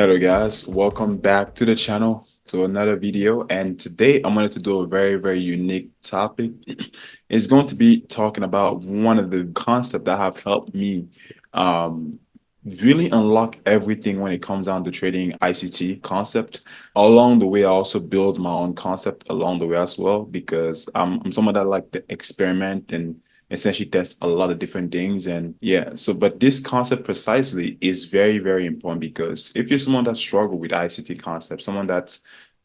Hello guys, welcome back to the channel to another video, and today I'm going to do a very unique topic. It's going to be talking about one of the concepts that have helped me um, really unlock everything when it comes down to trading ICT concept. Along the way, I also build my own concept along the way as well because I'm someone that like to experiment and essentially test a lot of different things. And yeah, so but this concept precisely is very important because if you're someone that struggle with ICT concepts, someone that's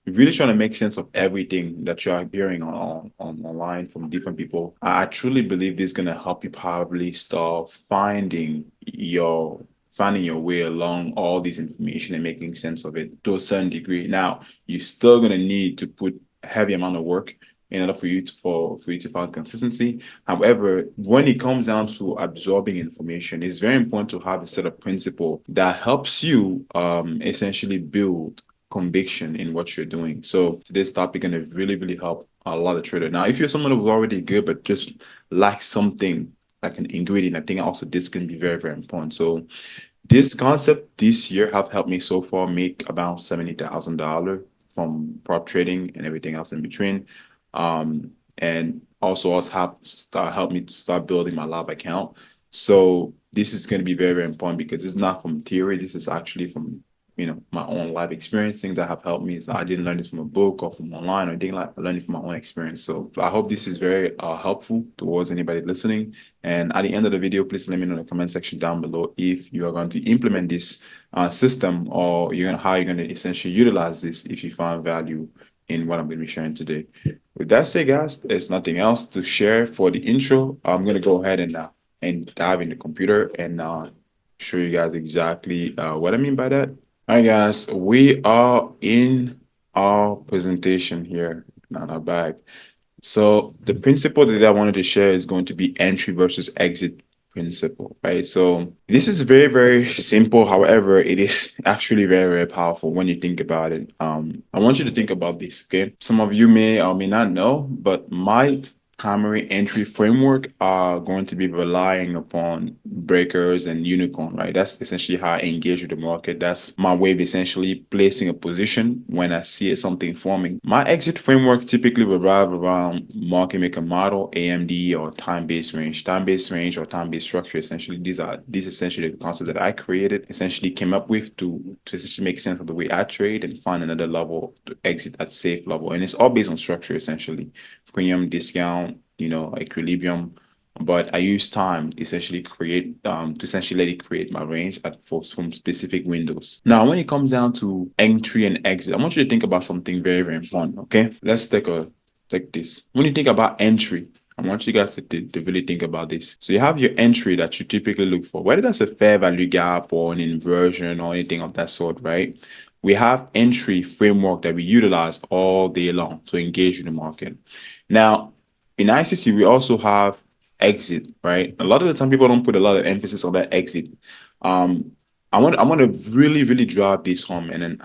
really trying to make sense of everything that you're hearing on online from different people, I truly believe this is going to help you probably start finding your way along all this information and making sense of it to a certain degree. Now, you're still going to need to put a heavy amount of work in order for you to find consistency. However, when it comes down to absorbing information, it's very important to have a set of principle that helps you essentially build conviction in what you're doing. So today's topic gonna really help a lot of traders. Now, if you're someone who's already good but just lacks something like an ingredient, I think also this can be very important. So this concept this year have helped me so far make about $70,000 from prop trading and everything else in between. And also helped me to start building my live account. So this is going to be very important because it's not from theory. This is actually from my own life experience. Things that have helped me is I didn't learn this from a book or from online or anything like I learned it from my own experience. So I hope this is very helpful towards anybody listening. And at the end of the video, please let me know in the comment section down below if you are going to implement this system or how you're going to essentially utilize this if you find value in what I'm going to be sharing today. With that said, guys, there's nothing else to share for the intro. I'm going to go ahead and dive in the computer and show you guys exactly what I mean by that. All right, guys, we are in our presentation here, not our bag. So the principle that I wanted to share is going to be entry versus exit principle, right? So this is very simple. However, it is actually very powerful when you think about it. I want you to think about this, okay? Some of you may or may not know, but my primary entry framework are going to be relying upon breakers and unicorn, right? That's essentially how I engage with the market. That's my way of essentially placing a position when I see something forming. My exit framework typically revolve around market maker model, AMD, or time-based range. Time-based range or time-based structure, essentially, these essentially the concepts that I created, essentially came up with to essentially make sense of the way I trade and find another level to exit at safe level. And it's all based on structure, essentially. Premium, discount, equilibrium, but I use time essentially to essentially let it create my range from specific windows. Now, when it comes down to entry and exit, I want you to think about something very important. Okay, let's take this. When you think about entry, I want you guys to really think about this. So you have your entry that you typically look for, whether that's a fair value gap or an inversion or anything of that sort, right? We have entry framework that we utilize all day long to engage in the market. Now, in ICC, we also have exit, right? A lot of the time, people don't put a lot of emphasis on that exit. Um, I want to really drive this home, and then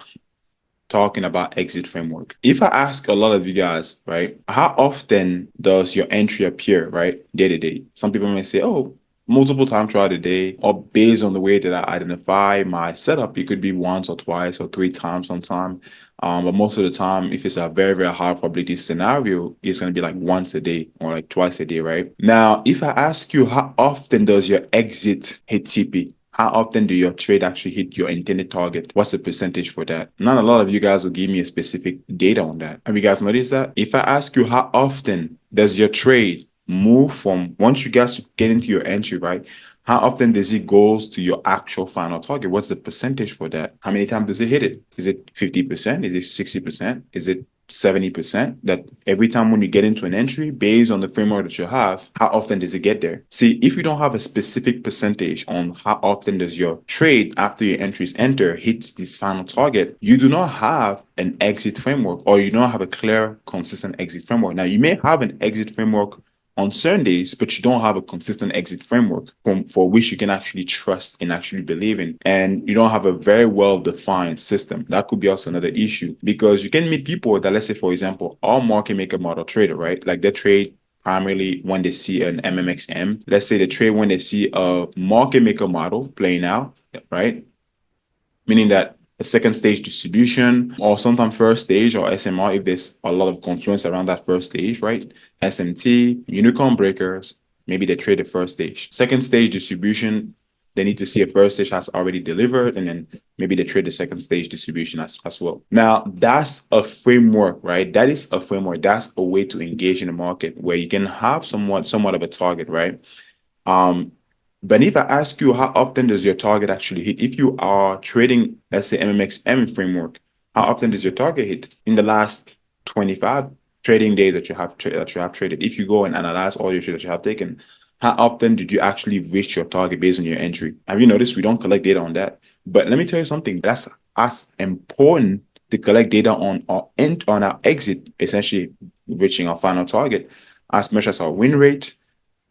talking about exit framework. If I ask a lot of you guys, right, how often does your entry appear, right, day to day? Some people may say, oh, multiple times throughout the day, or based on the way that I identify my setup, it could be once or twice or three times sometime. But most of the time, if it's a very high probability scenario, it's going to be like once a day or like twice a day, right? Now, if I ask you how often does your exit hit TP? How often do your trade actually hit your intended target? What's the percentage for that? Not a lot of you guys will give me a specific data on that. Have you guys noticed that? If I ask you how often does your trade move from once you guys get into your entry, right? How often does it goes to your actual final target? What's the percentage for that? How many times does it hit it? Is it 50%? Is it 60%? Is it 70%? That every time when you get into an entry based on the framework that you have, how often does it get there? See, if you don't have a specific percentage on how often does your trade after your entries enter hit this final target, you do not have an exit framework, or you don't have a clear, consistent exit framework. Now, you may have an exit framework on certain days, but you don't have a consistent exit framework for which you can actually trust and actually believe in. And you don't have a very well-defined system. That could be also another issue, because you can meet people that, let's say, for example, are market maker model trader, right? Like they trade primarily when they see an MMXM. Let's say they trade when they see a market maker model playing out, right? Meaning that a second stage distribution, or sometimes first stage or SMR if there's a lot of confluence around that first stage, right? SMT, unicorn breakers, maybe they trade the first stage. Second stage distribution, they need to see a first stage has already delivered, and then maybe they trade the second stage distribution as well. Now, that's a framework, right? That is a framework. That's a way to engage in the market where you can have somewhat of a target, right? But if I ask you how often does your target actually hit, if you are trading, let's say MMXM framework, how often does your target hit in the last 25 trading days that you have traded? If you go and analyze all your trades that you have taken, how often did you actually reach your target based on your entry? Have you noticed we don't collect data on that? But let me tell you something, that's as important to collect data on our end, on our exit, essentially reaching our final target, as much as our win rate,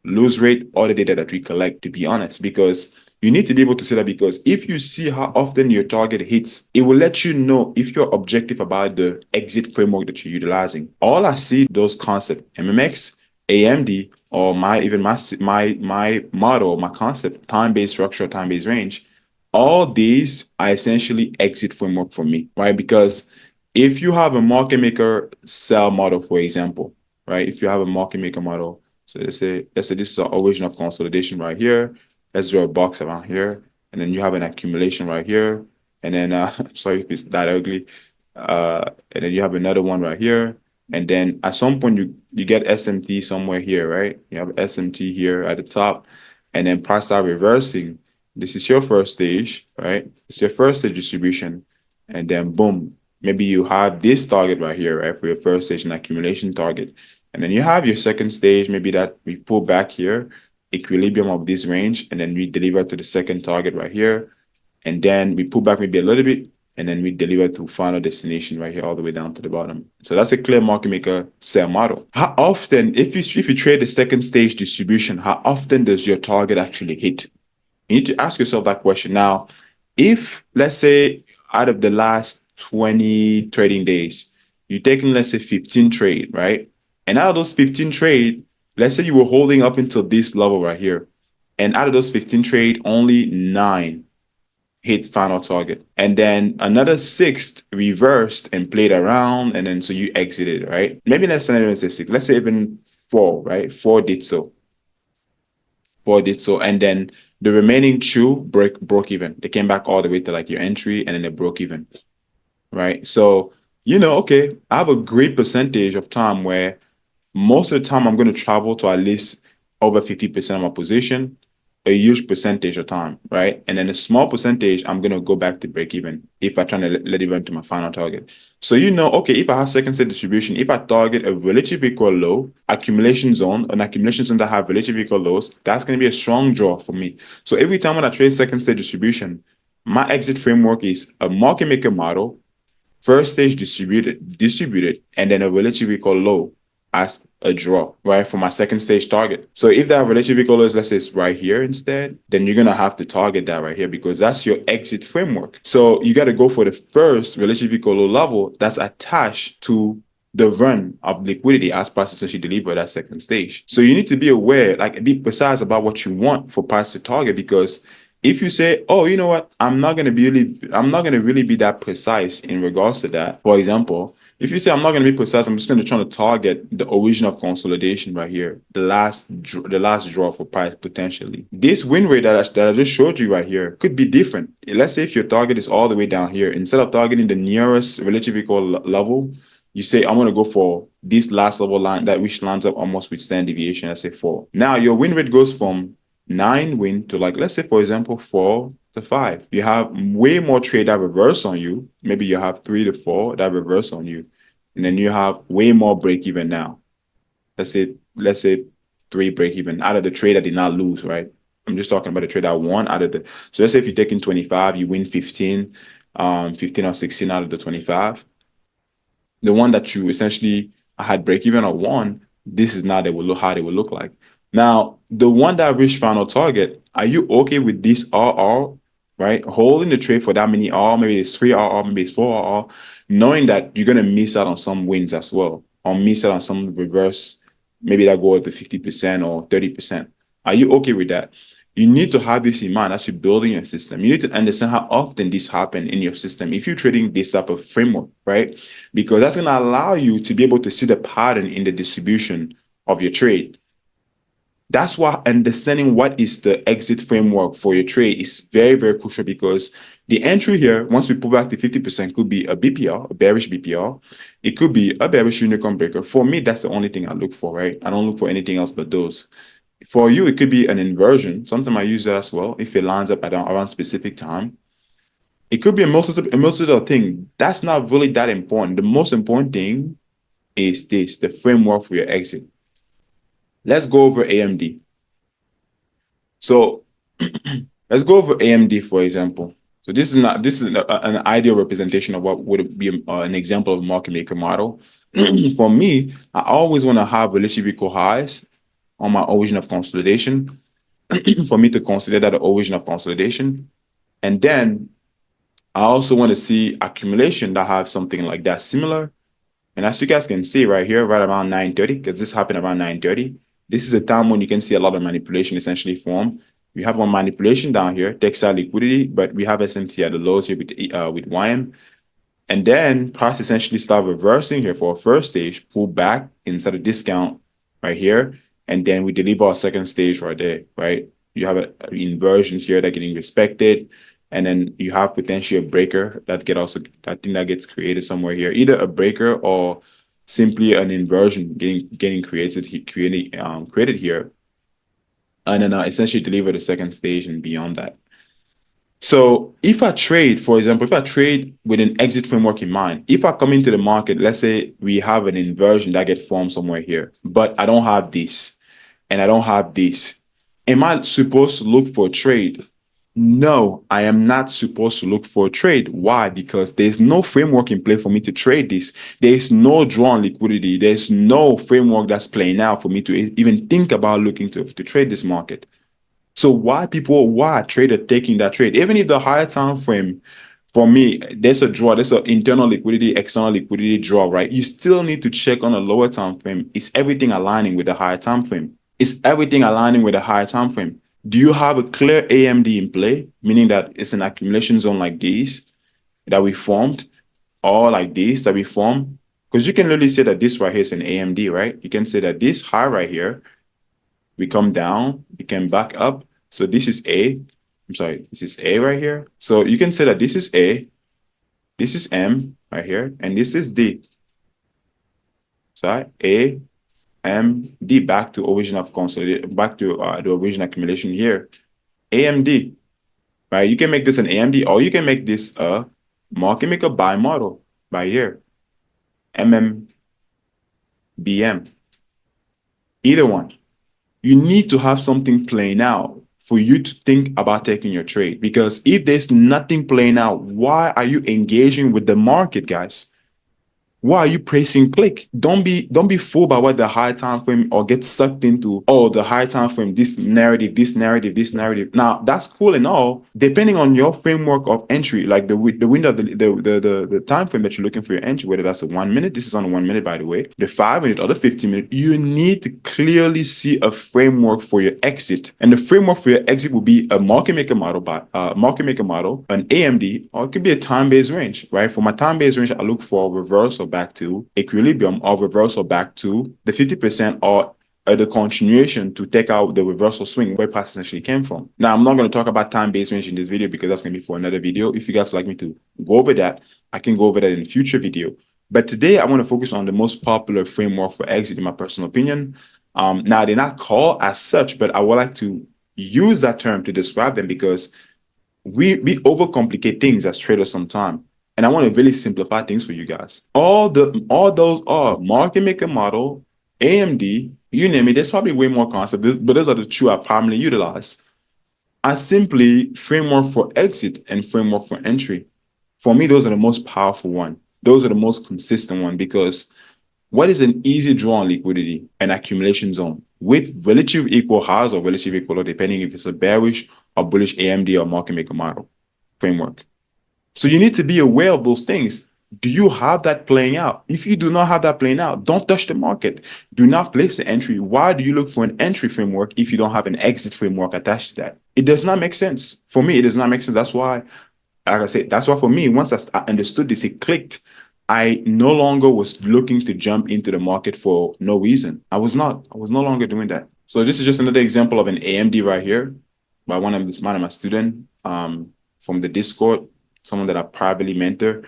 lose rate, all the data that we collect, to be honest, because you need to be able to see that, because if you see how often your target hits, it will let you know if you're objective about the exit framework that you're utilizing. All I see those concepts, MMX, AMD, or my model, my concept, time-based structure, time-based range, all these are essentially exit framework for me, right? Because if you have a market maker sell model, for example, right? If you have a market maker model, so let's say this is our origin of consolidation right here. Let's draw a box around here, and then you have an accumulation right here, and then sorry if it's that ugly, and then you have another one right here, and then at some point you get SMT somewhere here, right? You have SMT here at the top, and then price start reversing. This is your first stage, right? It's your first stage distribution, and then boom, maybe you have this target right here, right, for your first stage and accumulation target. And then you have your second stage, maybe that we pull back here, equilibrium of this range, and then we deliver to the second target right here. And then we pull back maybe a little bit, and then we deliver to final destination right here, all the way down to the bottom. So that's a clear market maker sell model. How often, if you trade the second stage distribution, how often does your target actually hit? You need to ask yourself that question. Now, if let's say out of the last 20 trading days, you're taking, let's say, 15 trade, right? And out of those 15 trade, let's say you were holding up until this level right here. And out of those 15 trade, only 9 hit final target. And then another 6 reversed and played around. And then so you exited, right? Maybe let's not even say 6. Let's say even 4, right? 4 did so. 4 did so. And then the remaining 2 broke even. They came back all the way to like your entry, and then they broke even, right? So, okay, I have a great percentage of time where most of the time I'm going to travel to at least over 50% of my position, a huge percentage of time, right? And then a small percentage, I'm going to go back to break even if I try to let it run to my final target. So, okay, if I have second set distribution, if I target a relative equal low accumulation zone, an accumulation zone that have relative equal lows, that's going to be a strong draw for me. So every time when I trade second set distribution, my exit framework is a market maker model, first stage distributed, and then a relative equal low as a draw, right, for my second stage target. So if that relative equal is, let's say it's right here instead, then you're going to have to target that right here, because that's your exit framework. So you got to go for the first relative equal low level that's attached to the run of liquidity as price essentially deliver that second stage. So you need to be aware, like be precise about what you want for price to target, because if you say, oh, you know what, I'm not going to really be that precise in regards to that. For example, if you say I'm not going to be precise, I'm just going to try to target the origin of consolidation right here, the last draw for price potentially. This win rate that I just showed you right here could be different. Let's say if your target is all the way down here, instead of targeting the nearest relative equal level, you say I'm going to go for this last level line that which lines up almost with standard deviation, let's say 4. Now your win rate goes from 9 win to, like, let's say for example 4 to 5. You have way more trade that reverse on you. Maybe you have 3 to 4 that reverse on you, and then you have way more break even now. Let's say 3 break even out of the trade that did not lose, right? I'm just talking about the trade that won out of the. So let's say if you're taking 25, you win 15, 15 or 16 out of the 25. The one that you essentially had break even or won, this is now how they will look like. Now, the one that reached final target, are you okay with this RR, right? Holding the trade for that many R, maybe it's 3 RR, maybe it's 4 RR, knowing that you're going to miss out on some wins as well, or miss out on some reverse, maybe that go up to 50% or 30%. Are you okay with that? You need to have this in mind as you're building your system. You need to understand how often this happens in your system if you're trading this type of framework, right? Because that's going to allow you to be able to see the pattern in the distribution of your trade. That's why understanding what is the exit framework for your trade is very, very crucial, because the entry here, once we pull back to 50%, could be a BPR, a bearish BPR. It could be a bearish unicorn breaker. For me, that's the only thing I look for, right? I don't look for anything else but those. For you, it could be an inversion. Sometimes I use that as well if it lines up at around specific time. It could be a multitude thing. That's not really that important. The most important thing is this, the framework for your exit. Let's go over AMD. So let's go over AMD, for example. So this is an ideal representation of what would be an example of a market maker model. For me, I always want to have relatively equal highs on my origin of consolidation for me to consider that the origin of consolidation. And then I also want to see accumulation that have something like that similar. And as you guys can see right here, right around 9:30, because this happened around 9:30, this is a time when you can see a lot of manipulation essentially form. We have one manipulation down here, Textile liquidity, but we have SMT at the lows here with YM. And then price essentially start reversing here for a first stage, pull back inside a discount right here. And then we deliver our second stage right there, right? You have inversions here that are getting respected. And then you have potentially a breaker that gets created somewhere here, either a breaker or simply an inversion getting created here. And then essentially deliver the second stage and beyond that. So if I trade, for example, if I trade with an exit framework in mind, if I come into the market, let's say we have an inversion that gets formed somewhere here, but I don't have this and I don't have this. Am I supposed to look for a trade? No, I am not supposed to look for a trade. Why? Because there's no framework in play for me to trade this. There's no draw on liquidity. There's no framework that's playing out for me to even think about looking to trade this market. So why a trader taking that trade? Even if the higher time frame, for me, there's a draw, there's an internal liquidity, external liquidity draw, right? You still need to check on a lower time frame. Is everything aligning with the higher time frame? Is everything aligning with the higher time frame? Do you have a clear AMD in play, meaning that it's an accumulation zone like this that we formed, or like this that we formed? Because you can literally say that this right here is an AMD, right? You can say that this high right here, we come down, we can back up. So this is A. I'm sorry, this is A right here. So you can say that this is A, this is M right here, and this is D. So A, M, D, back to origin of consolidation, back to the origin accumulation here. AMD, right? You can make this an AMD, or you can make this a market maker buy model by here. MMBM. Either one. You need to have something playing out for you to think about taking your trade. Because if there's nothing playing out, why are you engaging with the market, guys? Why are you pressing click? Don't be fooled by what the high time frame, or get sucked into, oh, the high time frame, this narrative, this narrative, this narrative. Now that's cool and all, depending on your framework of entry, like the window, the time frame that you're looking for your entry, whether that's a 1 minute, this is on a 1 minute, by the way, the 5 minute or the 15 minute, you need to clearly see a framework for your exit. And the framework for your exit will be a market maker model, an AMD, or it could be a time-based range, right? For my time-based range, I look for reversal back to equilibrium, or reversal back to the 50%, or the continuation to take out the reversal swing where price essentially came from. Now, I'm not going to talk about time-based range in this video because that's going to be for another video. If you guys would like me to go over that, I can go over that in a future video. But today, I want to focus on the most popular framework for exit, in my personal opinion. Now, they're not called as such, but I would like to use that term to describe them, because we overcomplicate things as traders sometimes. And I want to really simplify things for you guys. All those are market maker model, AMD, you name it. There's probably way more concepts, but those are the two I primarily utilize. I simply framework for exit and framework for entry. For me, those are the most powerful one. Those are the most consistent one, because what is an easy draw on liquidity? An accumulation zone with relative equal highs or relative equal low, depending if it's a bearish or bullish AMD or market maker model framework. So you need to be aware of those things. Do you have that playing out? If you do not have that playing out, don't touch the market. Do not place the entry. Why do you look for an entry framework if you don't have an exit framework attached to that? It does not make sense. For me, it does not make sense. That's why, like I said, that's why for me, once I understood this, it clicked. I no longer was looking to jump into the market for no reason. I was not. I was no longer doing that. So this is just another example of an AMD right here by one of my students from the Discord, someone that I privately mentor.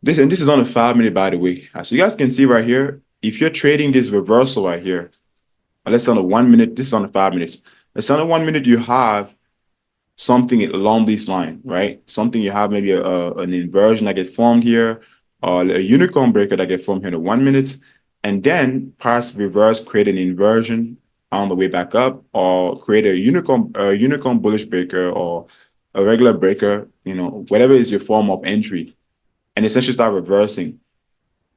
This is on a 5 minute, by the way. So you guys can see right here, if you're trading this reversal right here, let's say on a 1 minute, this is on a 5 minute. Let's say on a 1 minute, you have something along this line, right? Something you have maybe an inversion that get formed here, or a unicorn breaker that get formed here in a 1 minute, and then price reverse, create an inversion on the way back up, or create a unicorn bullish breaker or a regular breaker, whatever is your form of entry, and essentially start reversing.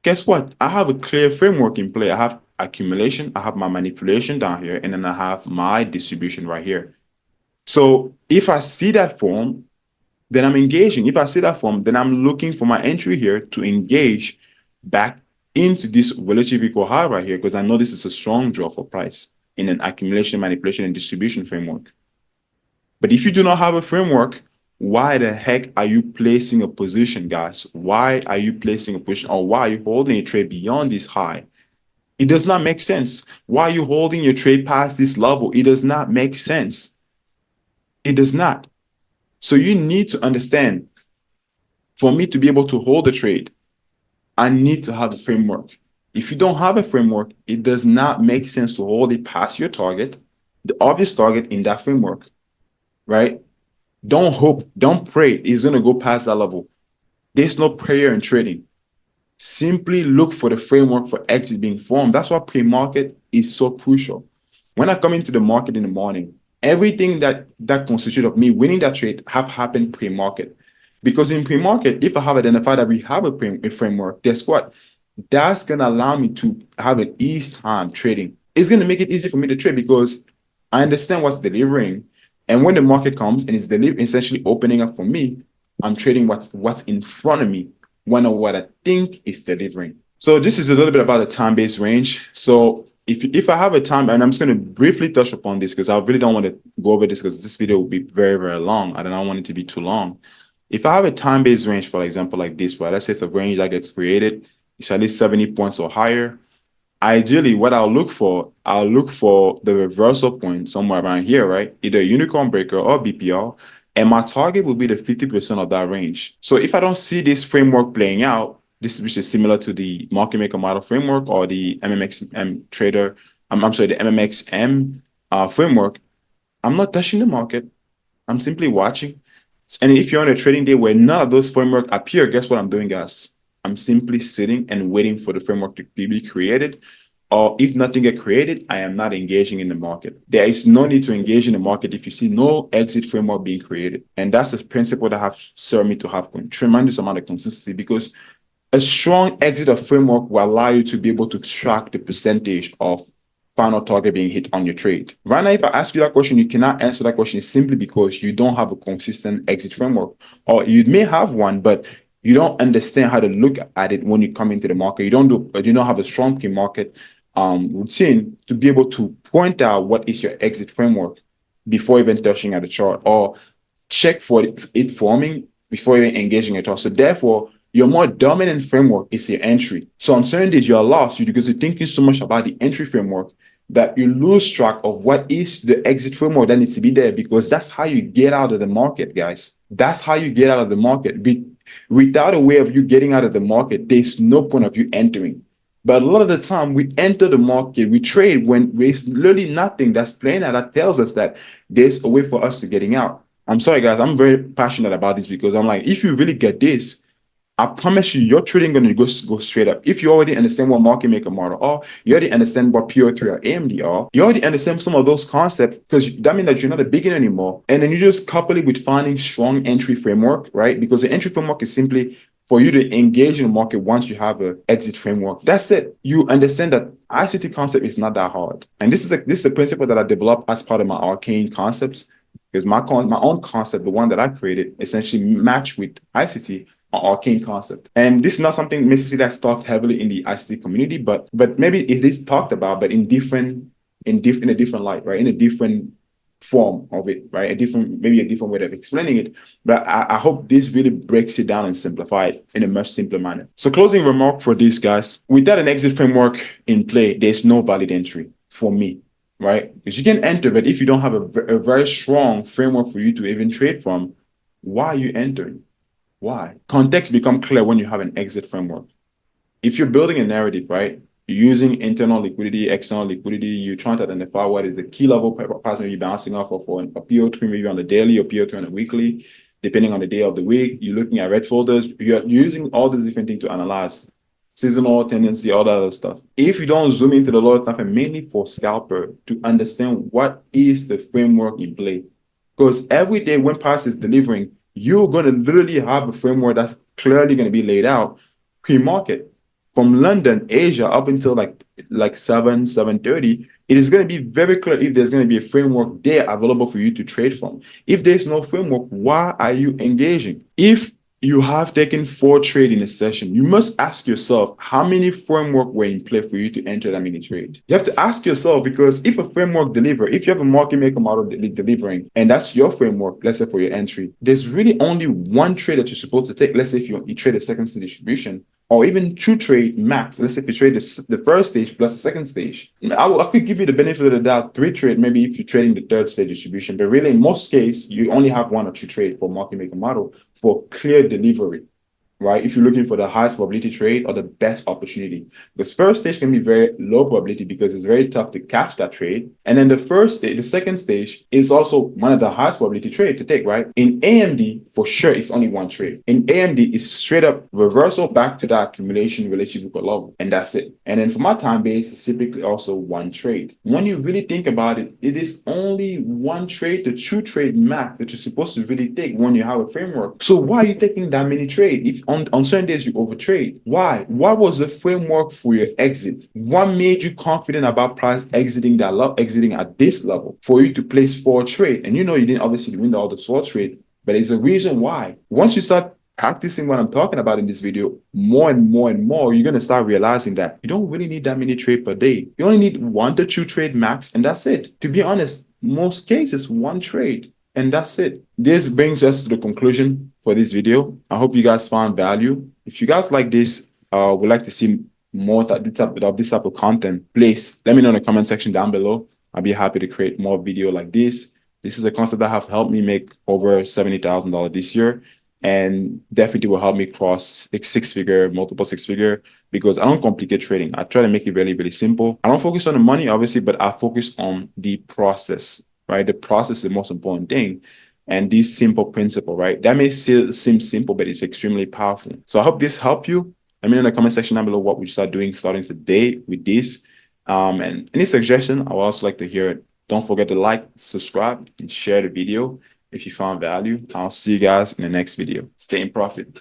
Guess what? I have a clear framework in play. I have accumulation, I have my manipulation down here, and then I have my distribution right here. So if I see that form, then I'm engaging. If I see that form, then I'm looking for my entry here to engage back into this relative equal high right here, because I know this is a strong draw for price in an accumulation, manipulation, and distribution framework. But if you do not have a framework, why the heck are you placing a position, guys? Why are you placing a position, or why are you holding a trade beyond this high? It does not make sense. Why are you holding your trade past this level? It does not make sense. It does not. So you need to understand, for me to be able to hold a trade, I need to have a framework. If you don't have a framework, it does not make sense to hold it past your target, the obvious target in that framework, right? Don't hope, don't pray it's going to go past that level. There's no prayer in trading. Simply look for the framework for exit being formed. That's why pre-market is so crucial. When I come into the market in the morning, everything that constitutes of me winning that trade have happened pre-market. Because in pre-market, if I have identified that we have a framework, guess what? That's going to allow me to have an ease time trading. It's going to make it easy for me to trade because I understand what's delivering. And when the market comes and it's essentially opening up for me, I'm trading what's in front of me, one of what I think is delivering. So this is a little bit about the time-based range. So if I have a time, and I'm just going to briefly touch upon this because I really don't want to go over this because this video will be very, very long. I don't want it to be too long. If I have a time-based range, for example, like this, right? Let's say it's a range that gets created, it's at least 70 points or higher. Ideally, what I'll look for the reversal point somewhere around here, right? Either a unicorn breaker or BPR. And my target will be the 50% of that range. So if I don't see this framework playing out, which is similar to the market maker model framework or the MMXM trader, I'm sorry, the MMXM framework, I'm not touching the market. I'm simply watching. And if you're on a trading day where none of those framework appear, guess what I'm doing, guys? I'm simply sitting and waiting for the framework to be created. Or if nothing get created, I am not engaging in the market. There is no need to engage in the market if you see no exit framework being created. And that's the principle that have served me to have tremendous amount of consistency, because a strong exit of framework will allow you to be able to track the percentage of final target being hit on your trade. Right now, if I ask you that question, you cannot answer that question simply because you don't have a consistent exit framework, or you may have one, but you don't understand how to look at it when you come into the market. You don't have a strong pre-market routine to be able to point out what is your exit framework before even touching at the chart, or check for it forming before even engaging at all. So therefore, your more dominant framework is your entry. So on certain days, you're lost because you're thinking so much about the entry framework that you lose track of what is the exit framework that needs to be there, because that's how you get out of the market, guys. That's how you get out of the market. Without a way of you getting out of the market, there's no point of you entering. But a lot of the time, we enter the market, we trade when there's literally nothing that's playing out that tells us that there's a way for us to getting out. I'm sorry, guys. I'm very passionate about this because I'm like, if you really get this, I promise you, your trading going to go straight up. If you already understand what market maker model are, you already understand what PO3 or AMD are, you already understand some of those concepts, because that means that you're not a beginner anymore. And then you just couple it with finding strong entry framework, right? Because the entry framework is simply for you to engage in the market once you have an exit framework. That's it. You understand that ICT concept is not that hard. And this is a principle that I developed as part of my arcane concepts, because my own concept, the one that I created, essentially matched with ICT. arcane concept. And this is not something necessarily that's talked heavily in the ICT community, but maybe it is talked about, but in a different light, right? In a different form of it, right? Maybe a different way of explaining it. But I hope this really breaks it down and simplify it in a much simpler manner. So closing remark for these guys, without an exit framework in play, there's no valid entry for me, right? Because you can enter, but if you don't have a very strong framework for you to even trade from, why are you entering? Why? Context become clear when you have an exit framework. If you're building a narrative, right? You're using internal liquidity, external liquidity, you're trying to identify what is the key level price maybe bouncing off of for a PO3 maybe on the daily or PO3 on the weekly, depending on the day of the week. You're looking at red folders. You're using all these different things to analyze seasonal tendency, all that other stuff. If you don't zoom into the lower time frame, mainly for scalper to understand what is the framework in play, because every day when price is delivering, you're going to literally have a framework that's clearly going to be laid out pre-market from London, Asia, up until like 7:30. It is going to be very clear if there's going to be a framework there available for you to trade from. If there's no framework, why are you engaging? If you have taken 4 trades in a session, you must ask yourself how many framework were in play for you to enter that many trade. You have to ask yourself, because if a framework delivers, if you have a market maker model delivering, and that's your framework, let's say for your entry, there's really only one trade that you're supposed to take. Let's say if you trade a second stage distribution, or even 2 trade max. Let's say if you trade the first stage plus the second stage. I could give you the benefit of the doubt, 3 trade, maybe if you're trading the third stage distribution, but really in most cases, you only have 1 or 2 trade for market maker model for clear delivery, right? If you're looking for the highest probability trade or the best opportunity. Because first stage can be very low probability because it's very tough to catch that trade. And then the second stage is also one of the highest probability trade to take, right? In AMD, for sure, it's only 1 trade. In AMD, it's straight up reversal back to that accumulation relationship level, and that's it. And then for my time base, it's typically also 1 trade. When you really think about it, it is only 1 trade to 2 trade max that you're supposed to really take when you have a framework. So why are you taking that many trades? If on certain days you overtrade, why? What was the framework for your exit? What made you confident about price exiting at this level for you to place 4 trade? And you didn't obviously win all the 4 trade, but there's a reason why. Once you start practicing what I'm talking about in this video more and more and more, you're going to start realizing that you don't really need that many trades per day. You only need 1 to 2 trade max, and that's it. To be honest, most cases 1 trade, and that's it. This brings us to the conclusion for this video. I hope you guys found value. If you guys like this, would like to see more of this type of content, please let me know in the comment section down below. I'll be happy to create more video like this. This is a concept that have helped me make over $70,000 this year, and definitely will help me cross multiple six figure, because I don't complicate trading. I try to make it really, really simple. I don't focus on the money, obviously, but I focus on the process, right? The process is the most important thing. And this simple principle, right? That may seem simple, but it's extremely powerful. So I hope this helped you. Let me know in the comment section down below what we start doing starting today with this. And any suggestion, I would also like to hear it. Don't forget to like, subscribe, and share the video if you found value. I'll see you guys in the next video. Stay in profit.